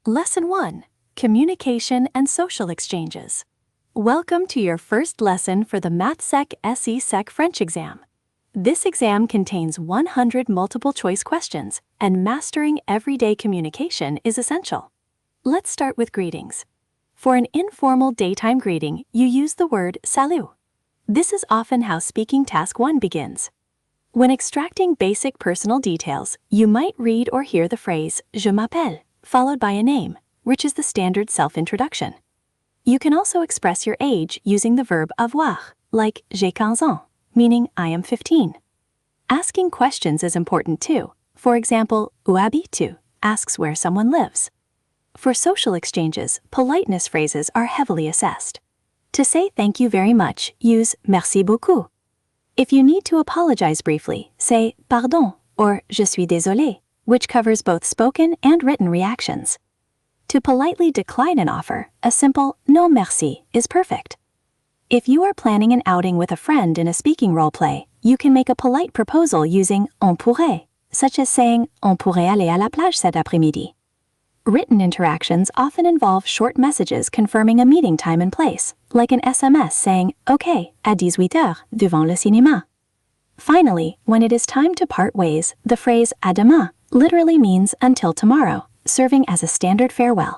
Lesson 1. Communication and Social Exchanges. Welcome to your first lesson for the MATSEC SEC French exam. This exam contains 100 multiple-choice questions, and mastering everyday communication is essential. Let's start with greetings. For an informal daytime greeting, you use the word Salut. This is often how speaking task 1 begins. When extracting basic personal details, you might read or hear the phrase Je m'appelle, followed by a name, which is the standard self-introduction. You can also express your age using the verb avoir, like j'ai 15 ans, meaning I am 15. Asking questions is important too. For example, où habites-tu asks where someone lives. For social exchanges, politeness phrases are heavily assessed. To say thank you very much, use merci beaucoup. If you need to apologize briefly, say pardon or je suis désolé, which covers both spoken and written reactions. To politely decline an offer, a simple non merci is perfect. If you are planning an outing with a friend in a speaking role play, you can make a polite proposal using on pourrait, such as saying on pourrait aller à la plage cet après-midi. Written interactions often involve short messages confirming a meeting time and place, like an SMS saying OK à 18h devant le cinéma. Finally, when it is time to part ways, the phrase à demain literally means until tomorrow, serving as a standard farewell.